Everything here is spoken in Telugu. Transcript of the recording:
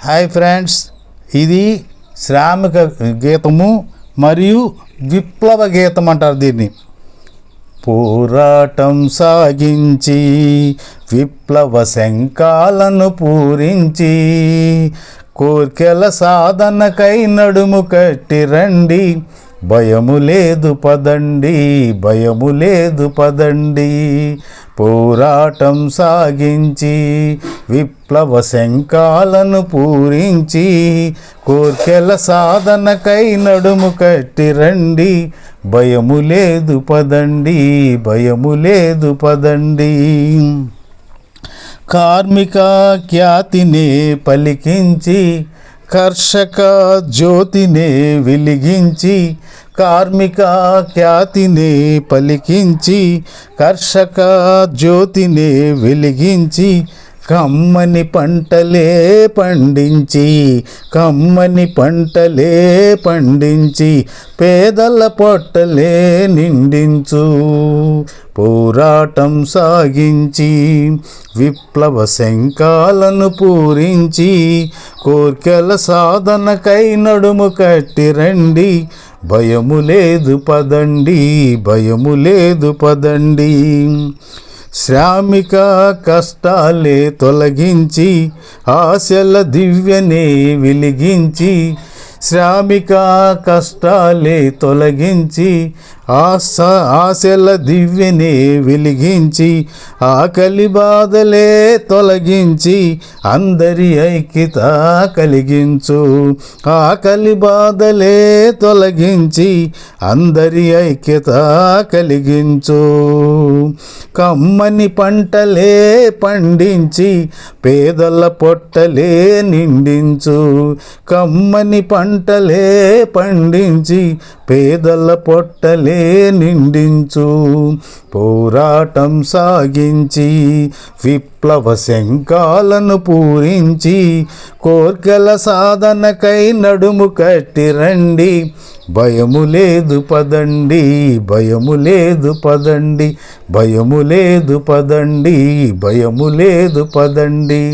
హాయ్ ఫ్రెండ్స్, ఇది శ్రామిక గీతము మరియు విప్లవ గీతం అంటారు దీన్ని. పోరాటం సాగించి విప్లవ శంఖాలను పూరించి కోర్కెల సాధనకై నడుము కట్టి రండి, భయము లేదు పదండి, భయము లేదు పదండి. పోరాటం సాగించి విప్లవ శంఖాలను పూరించి కోర్కెల సాధనకై నడుము కట్టి రండి, భయము లేదు పదండి, భయము లేదు పదండి. కార్మిక ఖ్యాతినే పలికించి కర్షక జ్యోతినే వెలిగించి, కార్మిక ఖ్యాతినే పలికించి కర్షక జ్యోతినే వెలిగించి, కమ్మని పంటలే పండించి, కమ్మని పంటలే పండించి పేదల పొట్టలే నిండించు. పోరాటం సాగించి విప్లవ శంఖాలను పూరించి కోర్కెల సాధనకై నడుము కట్టి రండి, భయము లేదు పదండి, భయము లేదు పదండి. శ్రామిక కష్టాలే తొలగించి ఆశల దివ్యనే వెలిగించి, శ్రామిక కష్టాలే తొలగించి ఆశల దివ్యనే వెలిగించి, ఆకలి బాధలే తొలగించి అందరి ఐక్యత కలిగించు. ఆకలి బాధలే తొలగించి అందరి ఐక్యత కలిగించు. కమ్మని పంటలే పండించి పేదల పొట్టలే నిండించు. కమ్మని పంటలే పండించి పేదల పొట్టలే నిండించు. పోరాటం సాగించి విప్లవ శంఖాలను పూరించి కోర్కెల సాధనకై నడుము కట్టి రండి, భయము లేదు పదండి, భయము లేదు పదండి, భయము లేదు పదండి, భయము లేదు పదండి.